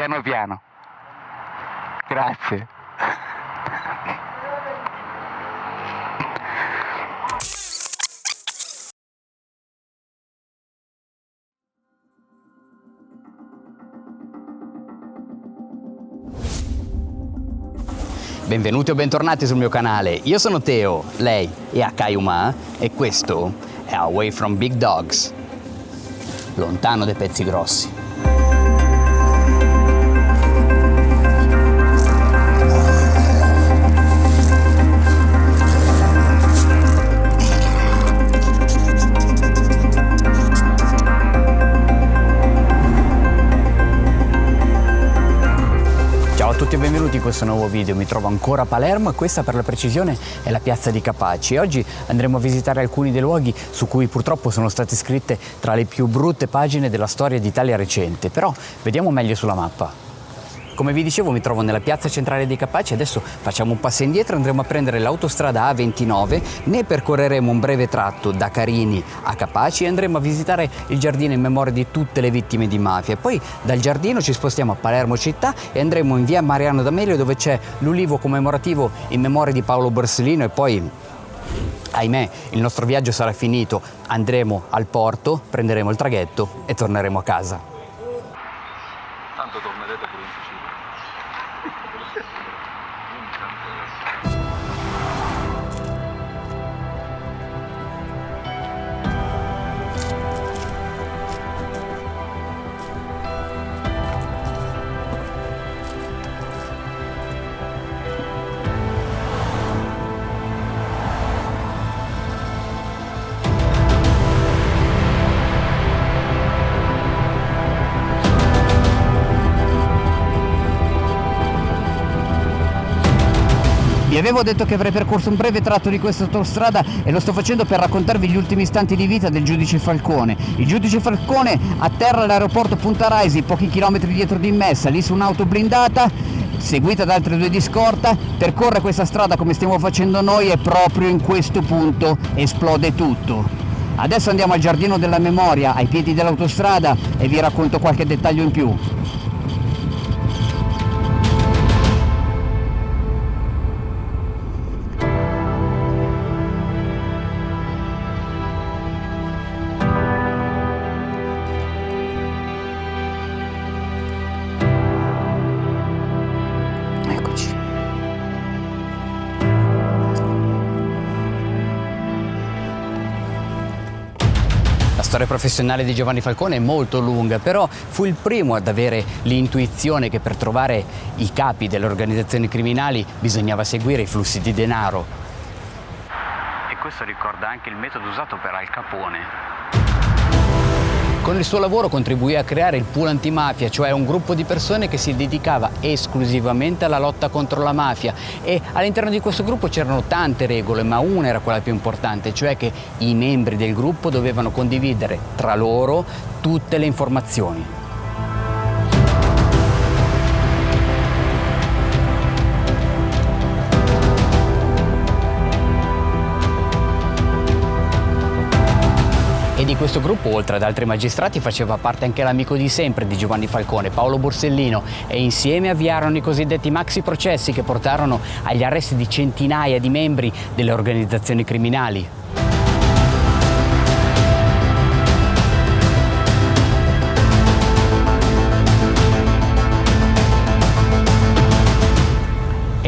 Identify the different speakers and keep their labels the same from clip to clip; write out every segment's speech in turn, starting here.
Speaker 1: piano piano. Grazie.
Speaker 2: Benvenuti o bentornati sul mio canale, io sono Teo, lei è Akayuma e questo è Away from Big Dogs, lontano dai pezzi grossi. Ciao a tutti e benvenuti in questo nuovo video. Mi trovo ancora a Palermo e questa, per la precisione, è la piazza di Capaci. Oggi andremo a visitare alcuni dei luoghi su cui purtroppo sono state scritte tra le più brutte pagine della storia d'Italia recente, però vediamo meglio sulla mappa. Come vi dicevo, mi trovo nella piazza centrale di Capaci. Adesso facciamo un passo indietro e andremo a prendere l'autostrada A29, ne percorreremo un breve tratto da Carini a Capaci e andremo a visitare il giardino in memoria di tutte le vittime di mafia. Poi dal giardino ci spostiamo a Palermo città e andremo in via Mariano D'Amelio, dove c'è l'ulivo commemorativo in memoria di Paolo Borsellino, e poi, ahimè, il nostro viaggio sarà finito. Andremo al porto, prenderemo il traghetto e torneremo a casa.
Speaker 3: Tanto tornerete pure in Sicilia.
Speaker 2: Vi avevo detto che avrei percorso un breve tratto di questa autostrada e lo sto facendo per raccontarvi gli ultimi istanti di vita del giudice Falcone. Il giudice Falcone atterra all'aeroporto Punta Raisi, pochi chilometri dietro di me, salì su un'auto blindata, seguita da altre due di scorta, percorre questa strada come stiamo facendo noi e proprio in questo punto esplode tutto. Adesso andiamo al Giardino della Memoria, ai piedi dell'autostrada, e vi racconto qualche dettaglio in più. La storia professionale di Giovanni Falcone è molto lunga, però fu il primo ad avere l'intuizione che per trovare i capi delle organizzazioni criminali bisognava seguire i flussi di denaro. E questo ricorda anche il metodo usato per Al Capone. Con il suo lavoro contribuì a creare il Pool Antimafia, cioè un gruppo di persone che si dedicava esclusivamente alla lotta contro la mafia, e all'interno di questo gruppo c'erano tante regole, ma una era quella più importante, cioè che i membri del gruppo dovevano condividere tra loro tutte le informazioni. E di questo gruppo, oltre ad altri magistrati, faceva parte anche l'amico di sempre di Giovanni Falcone, Paolo Borsellino, e insieme avviarono i cosiddetti maxi processi che portarono agli arresti di centinaia di membri delle organizzazioni criminali.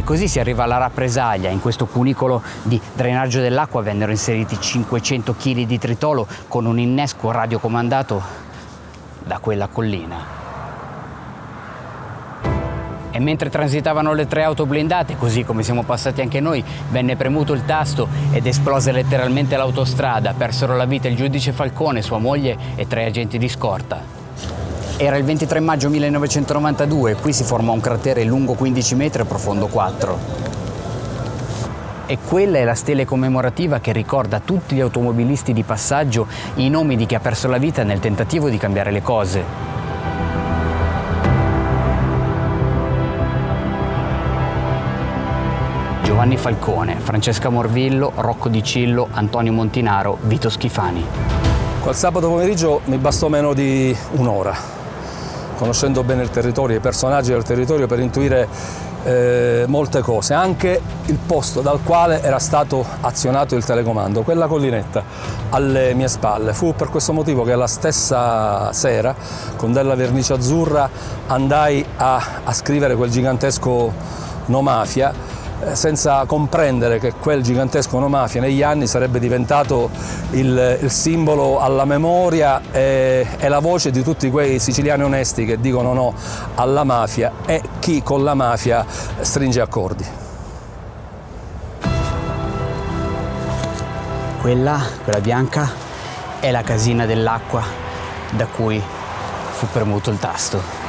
Speaker 2: Così si arriva alla rappresaglia. In questo cunicolo di drenaggio dell'acqua vennero inseriti 500 kg di tritolo con un innesco radiocomandato da quella collina. E mentre transitavano le tre auto blindate, così come siamo passati anche noi, venne premuto il tasto ed esplose letteralmente l'autostrada. Persero la vita il giudice Falcone, sua moglie e 3 agenti di scorta. Era il 23 maggio 1992 e qui si formò un cratere lungo 15 metri e profondo 4. E quella è la stele commemorativa che ricorda a tutti gli automobilisti di passaggio i nomi di chi ha perso la vita nel tentativo di cambiare le cose. Giovanni Falcone, Francesca Morvillo, Rocco Di Cillo, Antonio Montinaro, Vito Schifani.
Speaker 4: Quel sabato pomeriggio mi bastò meno di un'ora.
Speaker 1: conoscendo bene il territorio, i personaggi del territorio, per intuire molte cose, anche il posto dal quale era stato azionato il telecomando, quella collinetta alle mie spalle. Fu per questo motivo che la stessa sera, con della vernice azzurra, andai a scrivere quel gigantesco No Mafia, senza comprendere che quel gigantesco No Mafia negli anni sarebbe diventato il simbolo alla memoria e la voce di tutti quei siciliani onesti che dicono no alla mafia e chi con la mafia stringe accordi.
Speaker 2: Quella bianca, è la casina dell'acqua da cui fu premuto il tasto.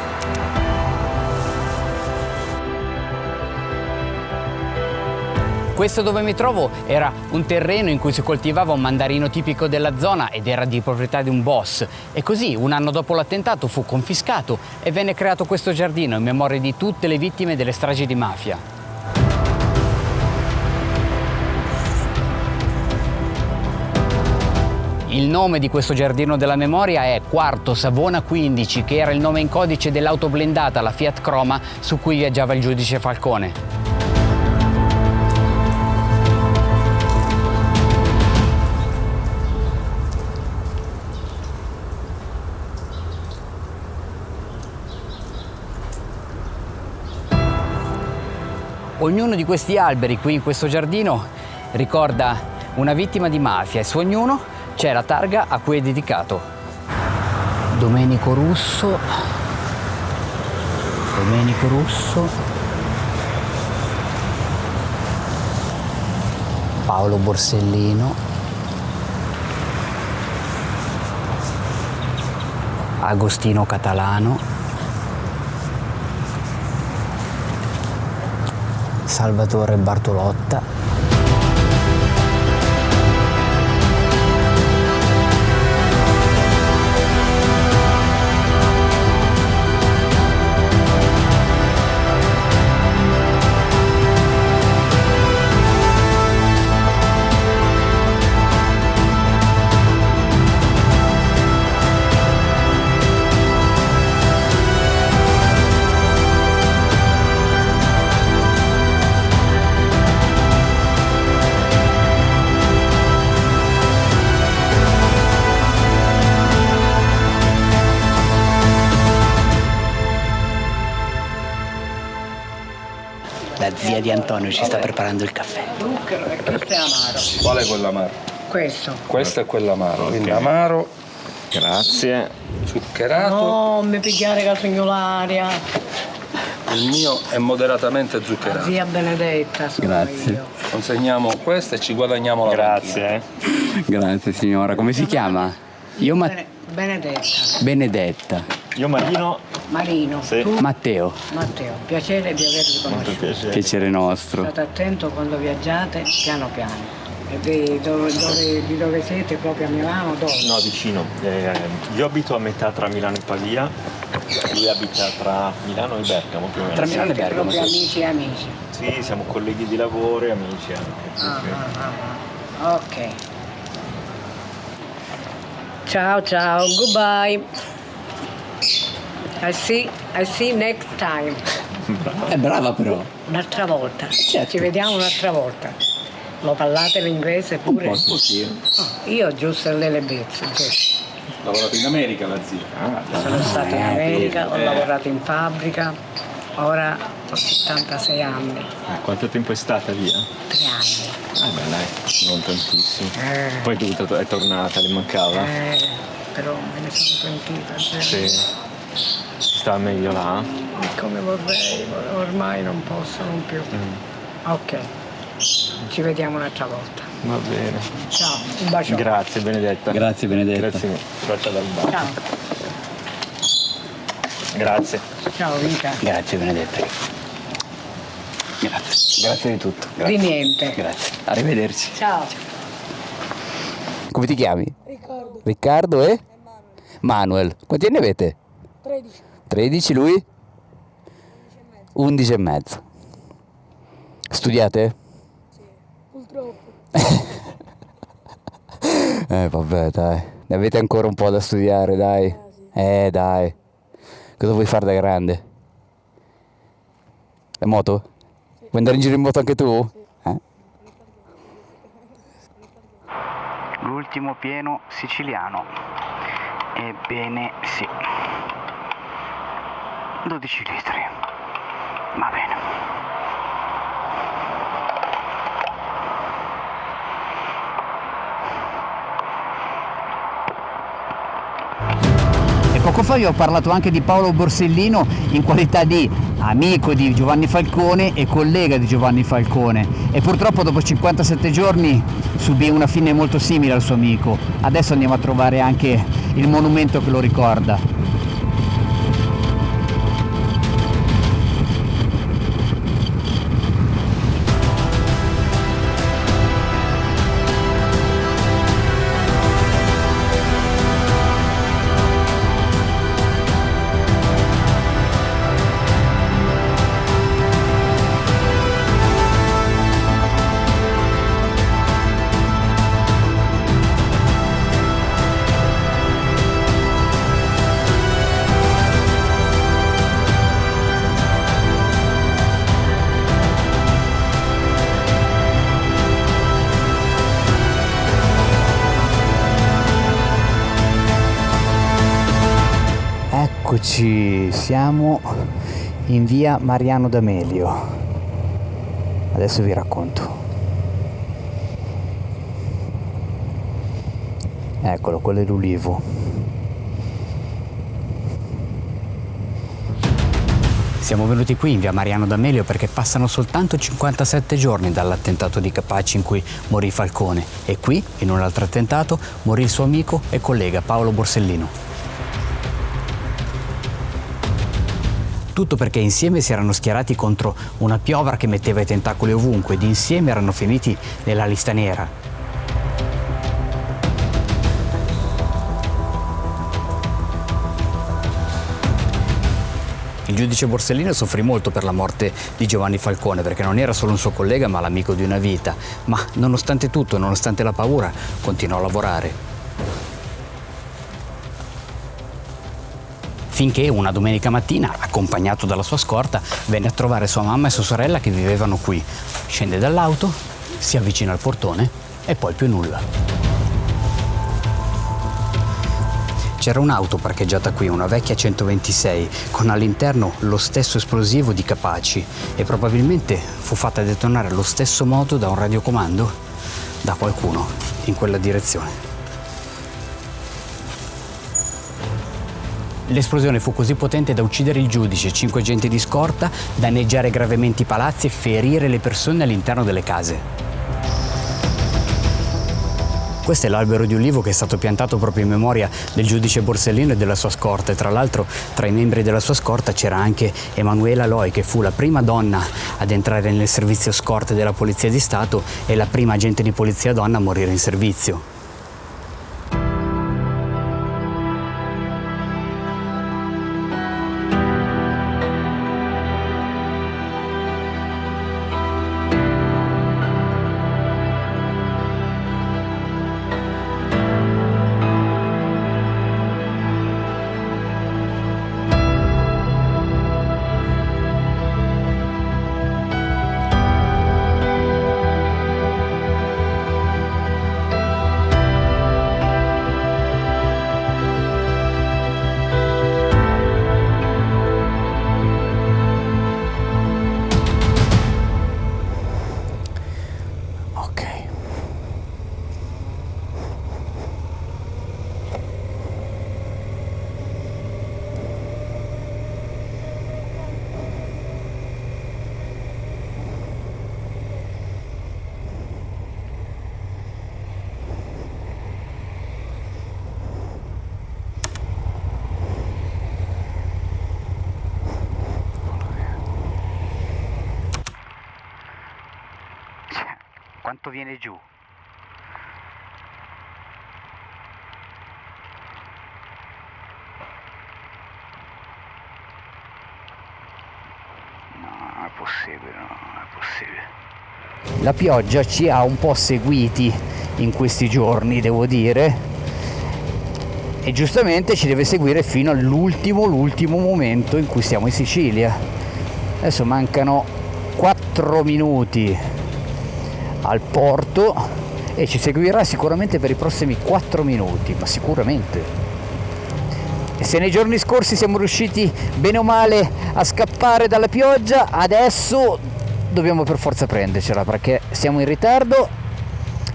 Speaker 2: Questo dove mi trovo era un terreno in cui si coltivava un mandarino tipico della zona ed era di proprietà di un boss. E così, un anno dopo l'attentato, fu confiscato e venne creato questo giardino in memoria di tutte le vittime delle stragi di mafia. Il nome di questo giardino della memoria è Quarto Savona 15, che era il nome in codice dell'auto blindata, la Fiat Croma, su cui viaggiava il giudice Falcone. Ognuno di questi alberi qui in questo giardino ricorda una vittima di mafia e su ognuno c'è la targa a cui è dedicato. Domenico Russo, Paolo Borsellino, Agostino Catalano, Salvatore Bartolotta, la zia di Antonio ci sta preparando il caffè.
Speaker 4: Zucchero e questo è amaro.
Speaker 1: Qual è quell'amaro?
Speaker 4: Questo.
Speaker 1: Questo è quell'amaro, quindi amaro,
Speaker 5: Grazie.
Speaker 1: zuccherato.
Speaker 4: No, mi pigliare casognolaria.
Speaker 1: Il mio è moderatamente zuccherato.
Speaker 4: Zia Benedetta sono
Speaker 2: Grazie.
Speaker 4: io.
Speaker 1: Consegniamo questo e ci guadagniamo la
Speaker 5: Grazie.
Speaker 2: Grazie signora, come si chiama? Io
Speaker 4: Benedetta.
Speaker 2: Benedetta.
Speaker 5: Io Marino.
Speaker 4: Marino.
Speaker 5: Sì.
Speaker 4: Tu?
Speaker 2: Matteo,
Speaker 4: Matteo. Piacere di avervi
Speaker 5: Molto
Speaker 4: conosciuto.
Speaker 5: piacere.
Speaker 2: piacere nostro.
Speaker 4: State attento quando viaggiate, piano piano. E di dove siete? Proprio a Milano? Dove?
Speaker 5: No, vicino. Io abito a metà tra Milano e Pavia. Lui abita tra Milano e Bergamo, più o meno.
Speaker 2: Tra Milano e
Speaker 4: Siete
Speaker 2: Bergamo,
Speaker 4: proprio
Speaker 2: sì.
Speaker 4: amici e amici.
Speaker 5: Sì, siamo colleghi di lavoro e amici anche. Sì,
Speaker 4: Ah,
Speaker 5: sì.
Speaker 4: ah. Ok. Ciao ciao, goodbye. I see next time.
Speaker 2: È brava però.
Speaker 4: Un'altra volta.
Speaker 2: Certo.
Speaker 4: Ci vediamo un'altra volta. Lo parlate l'inglese pure? Io giusto le lebezze, giusto.
Speaker 1: Ha lavorato in America la zia.
Speaker 4: Sono stata in America, ho lavorato in fabbrica, ora ho 76 anni,
Speaker 5: Quanto tempo è stata via?
Speaker 4: 3 anni.
Speaker 5: Ah, beh, dai, non tantissimo. Poi è tornata, le mancava?
Speaker 4: Però me ne sono pentita.
Speaker 5: Sì. Si stava meglio là?
Speaker 4: Come vorrei, ormai non posso non più. Ok, ci vediamo un'altra volta.
Speaker 5: Va bene.
Speaker 4: Ciao, un bacio.
Speaker 5: Grazie Benedetta.
Speaker 2: Grazie Benedetta.
Speaker 5: Grazie mille. Grazie dal bar.
Speaker 4: Ciao,
Speaker 5: Grazie.
Speaker 4: ciao Vita.
Speaker 2: Grazie Benedetta. Grazie. Grazie di tutto. Grazie.
Speaker 4: Di niente.
Speaker 2: Grazie. Arrivederci.
Speaker 4: Ciao.
Speaker 2: Come ti chiami? Riccardo. Riccardo e? Manuel. Quanti anni avete?
Speaker 6: 13.
Speaker 2: 13 lui? 11 e mezzo. Studiate?
Speaker 6: Purtroppo.
Speaker 2: Vabbè dai. Ne avete ancora un po' da studiare, dai. Dai. Cosa vuoi fare da grande? La moto? Vuoi andare in giro in moto anche tu? L'ultimo pieno siciliano. Ebbene sì. 12 litri. Va bene. E poco fa vi ho parlato anche di Paolo Borsellino in qualità di amico di Giovanni Falcone e collega di Giovanni Falcone, e purtroppo dopo 57 giorni subì una fine molto simile al suo amico. Adesso andiamo a trovare anche il monumento che lo ricorda. Eccoci, siamo in via Mariano D'Amelio. Adesso vi racconto. Eccolo, quello è l'ulivo. Siamo venuti qui in via Mariano D'Amelio perché passano soltanto 57 giorni dall'attentato di Capaci in cui morì Falcone, e qui, in un altro attentato, morì il suo amico e collega Paolo Borsellino. Tutto perché insieme si erano schierati contro una piovra che metteva i tentacoli ovunque ed insieme erano finiti nella lista nera. Il giudice Borsellino soffrì molto per la morte di Giovanni Falcone, perché non era solo un suo collega ma l'amico di una vita, ma nonostante tutto, nonostante la paura, continuò a lavorare. Finché una domenica mattina, accompagnato dalla sua scorta, venne a trovare sua mamma e sua sorella che vivevano qui. Scende dall'auto, si avvicina al portone e poi più nulla. C'era un'auto parcheggiata qui, una vecchia 126, con all'interno lo stesso esplosivo di Capaci, e probabilmente fu fatta detonare allo stesso modo da un radiocomando da qualcuno in quella direzione. L'esplosione fu così potente da uccidere il giudice, 5 agenti di scorta, danneggiare gravemente i palazzi e ferire le persone all'interno delle case. Questo è l'albero di ulivo che è stato piantato proprio in memoria del giudice Borsellino e della sua scorta, e tra l'altro tra i membri della sua scorta c'era anche Emanuela Loi, che fu la prima donna ad entrare nel servizio scorte della Polizia di Stato e la prima agente di polizia donna a morire in servizio. Quanto viene giù? No, non è possibile, no, non è possibile. La pioggia ci ha un po' seguiti in questi giorni, devo dire, e giustamente ci deve seguire fino all'ultimo momento in cui siamo in Sicilia. Adesso mancano 4 minuti al porto e ci seguirà sicuramente per i prossimi 4 minuti, ma sicuramente. E se nei giorni scorsi siamo riusciti bene o male a scappare dalla pioggia, adesso dobbiamo per forza prendercela perché siamo in ritardo,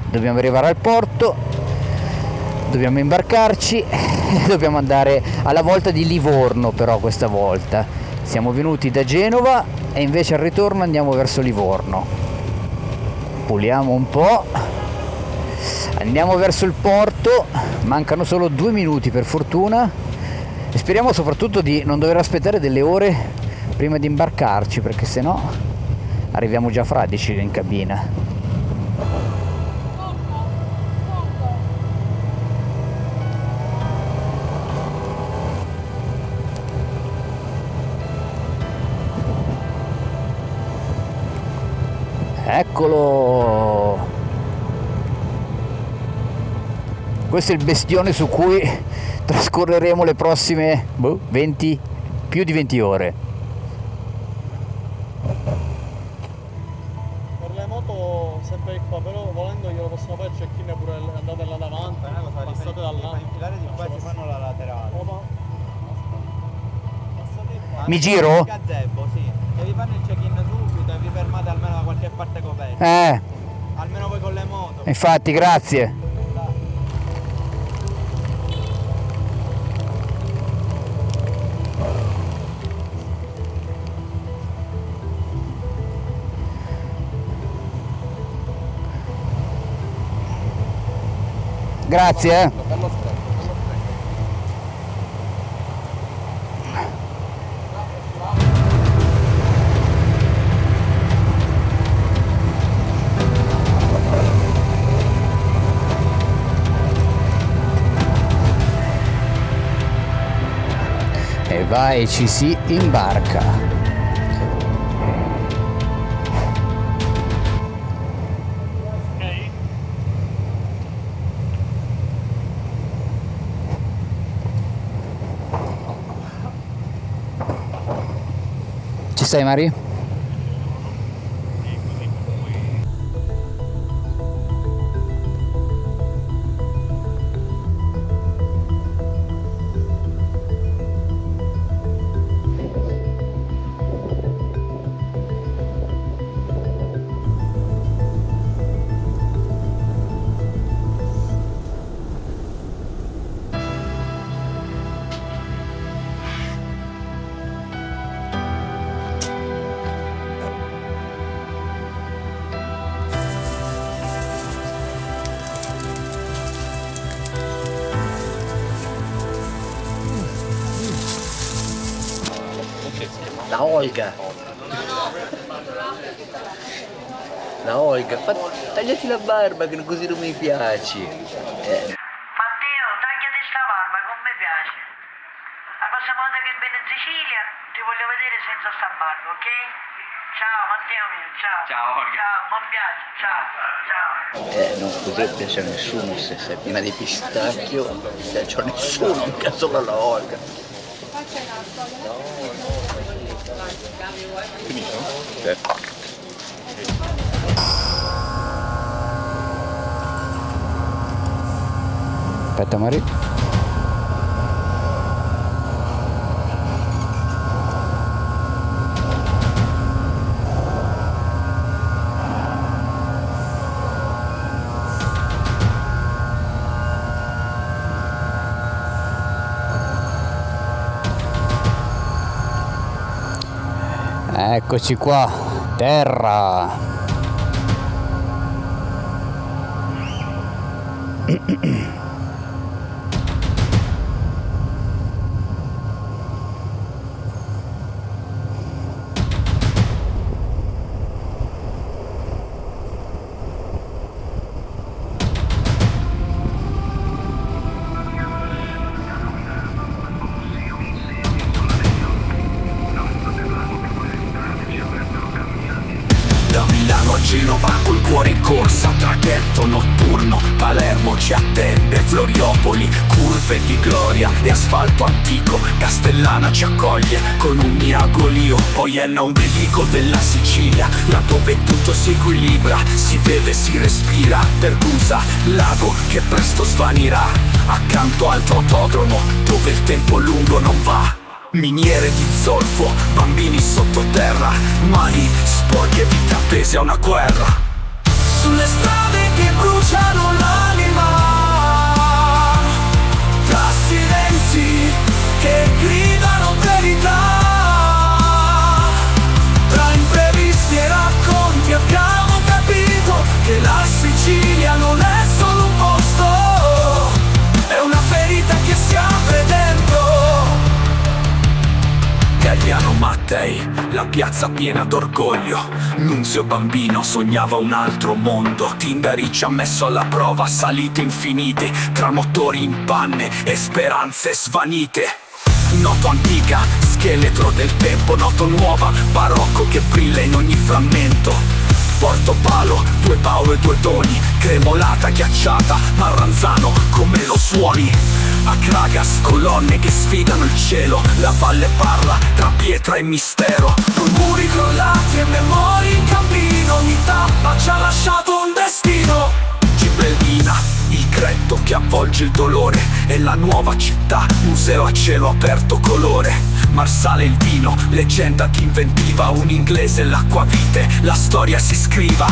Speaker 2: dobbiamo arrivare al porto, dobbiamo imbarcarci e dobbiamo andare alla volta di Livorno. Però questa volta siamo venuti da Genova e invece al ritorno andiamo verso Livorno. Puliamo un po', andiamo verso il porto, mancano solo 2 minuti per fortuna e speriamo soprattutto di non dover aspettare delle ore prima di imbarcarci, perché sennò arriviamo già fradici in cabina. Eccolo! Questo è il bestione su cui trascorreremo le prossime 20, più di 20 ore.
Speaker 7: Per le moto sempre qua, però volendo glielo possono fare il check-in pure andate là davanti, passate da là.
Speaker 8: Infilare di qua ci fanno la laterale.
Speaker 2: Mi giro?
Speaker 8: Gazebo, sì. Devi fare il check-in subito e vi fermate almeno da qualche parte coperta. Almeno voi con le moto.
Speaker 2: Infatti, grazie. Grazie. E vai, ci si imbarca. Ci sei, Mari?
Speaker 9: La Olga. La Olga, tagliati la barba che così non mi piaci.
Speaker 10: Matteo, tagliati sta barba, non mi piace. La prossima volta che vieni in Sicilia ti voglio vedere senza sta barba, ok? Ciao Matteo mio, ciao. Ciao Olga. Ciao, buon viaggio, ciao, ciao.
Speaker 9: Non potrebbe piacere a nessuno se sei piena di pistacchio, non piace a nessuno, mica solo alla Olga.
Speaker 2: Aspetta, Mari. Eccoci qua, terra.
Speaker 11: Da Milano a Genova col cuore in corsa, tra traghetto notturno, Palermo ci attende, Floriopoli, curve di gloria e asfalto antico, Castellana ci accoglie con un miragolio, poi Enna ombelico della Sicilia, là dove tutto si equilibra, si beve, si respira, Pergusa, lago che presto svanirà, accanto al autodromo dove il tempo lungo non va. Miniere di zolfo, bambini sottoterra, mani sporche, vite appese a una guerra. Sulle strade che bruciano l'anima, tra silenzi che gridano verità, tra imprevisti e racconti abbiamo capito che la Sicilia non è solo un posto, è una ferita che si apre dentro. Gagliano Mattei, la piazza piena d'orgoglio, Nunzio bambino sognava un altro mondo, Tindari ci ha messo alla prova, salite infinite, tra motori in panne e speranze svanite. Noto antica, scheletro del tempo, noto nuova, barocco che brilla in ogni frammento. Portopalo, 2 Paolo e 2 Doni, cremolata ghiacciata, Marranzano come lo suoni. A Kragas, colonne che sfidano il cielo, la valle parla tra pietra e mistero. Con muri crollati e memorie in cammino, ogni tappa ci ha lasciato un destino. Gibellina, il gretto che avvolge il dolore, e la nuova città, museo a cielo aperto colore. Marsale il vino, leggenda che inventiva, un inglese l'acquavite, la storia si scriva.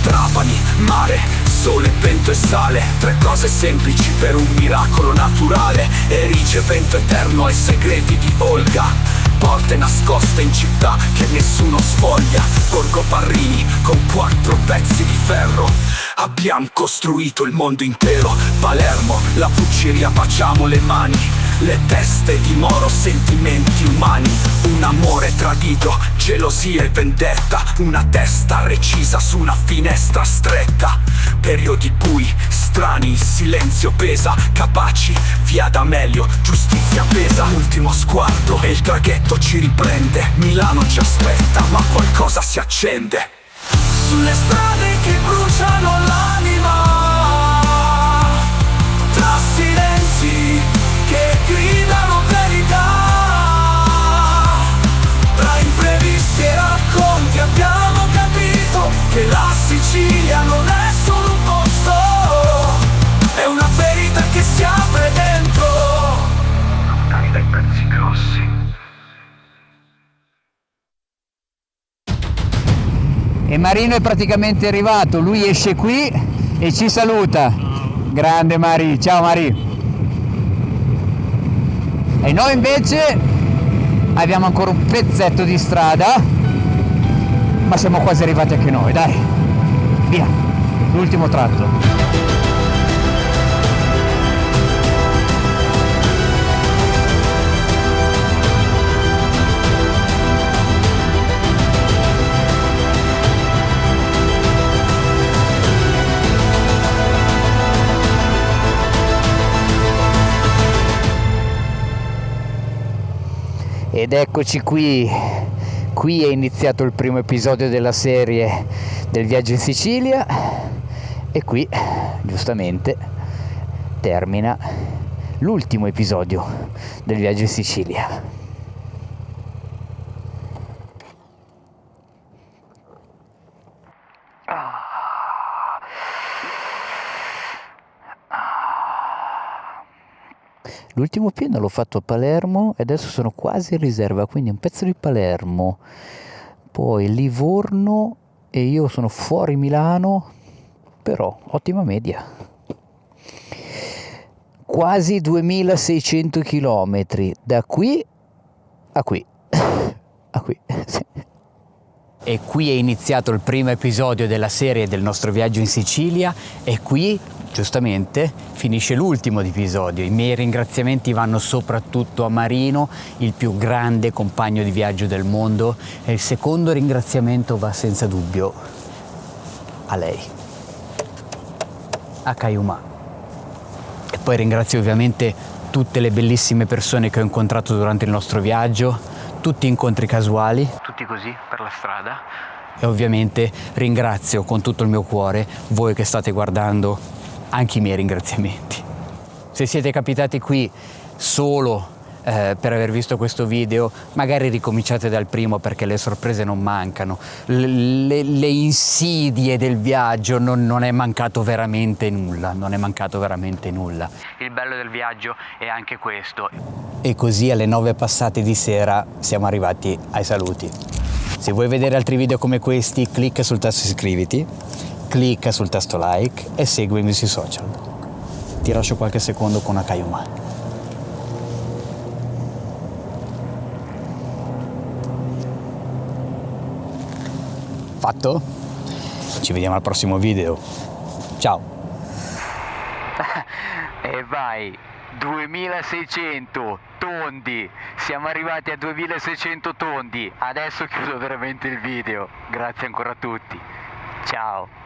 Speaker 11: Trapani, mare, sole, vento e sale, 3 cose semplici per un miracolo naturale. Erige vento eterno e segreti di Olga, porte nascoste in città che nessuno sfoglia. Borgo Parrini con 4 pezzi di ferro, abbiamo costruito il mondo intero. Palermo, la Fucciria, baciamo le mani, le teste di Moro, sentimenti umani. Un amore tradito, gelosia e vendetta, una testa recisa su una finestra stretta. Periodi bui, strani, il silenzio pesa, Capaci, via D'Amelio, giustizia pesa. Ultimo sguardo e il traghetto ci riprende, Milano ci aspetta ma qualcosa si accende. Sulle strade che bruciano l'anima, tra silenzi che gridano verità, tra imprevisti e racconti abbiamo capito che la Sicilia non è solo un posto, è una ferita che si apre dentro. Lontani dai pezzi grossi.
Speaker 2: E Marino è praticamente arrivato, lui esce qui e ci saluta. Grande Mari, ciao Mari. E noi invece abbiamo ancora un pezzetto di strada, ma siamo quasi arrivati anche noi, dai, via, l'ultimo tratto. Ed eccoci qui è iniziato il primo episodio della serie del viaggio in Sicilia e qui giustamente termina l'ultimo episodio del viaggio in Sicilia. L'ultimo pieno l'ho fatto a Palermo e adesso sono quasi in riserva, quindi un pezzo di Palermo, poi Livorno e io sono fuori Milano, però ottima media. Quasi 2600 chilometri, da qui a qui, a qui, sì. E qui è iniziato il primo episodio della serie del nostro viaggio in Sicilia e qui, giustamente, finisce l'ultimo episodio. I miei ringraziamenti vanno soprattutto a Marino, il più grande compagno di viaggio del mondo, e il secondo ringraziamento va senza dubbio a lei, a Caiumà. E poi ringrazio ovviamente tutte le bellissime persone che ho incontrato durante il nostro viaggio, tutti incontri casuali, tutti così per la strada, E ovviamente ringrazio con tutto il mio cuore voi che state guardando, anche i miei ringraziamenti. Se siete capitati qui solo per aver visto questo video, magari ricominciate dal primo perché le sorprese non mancano, le insidie del viaggio, non è mancato veramente nulla, non è mancato veramente nulla. Il bello del viaggio è anche questo. E così alle 9 passate di sera siamo arrivati ai saluti. Se vuoi vedere altri video come questi, clicca sul tasto iscriviti, clicca sul tasto like e seguimi sui social. Ti lascio qualche secondo con Akayuma. Fatto? Ci vediamo al prossimo video. Ciao! E vai! 2600 tondi! Siamo arrivati a 2600 tondi! Adesso chiudo veramente il video. Grazie ancora a tutti. Ciao!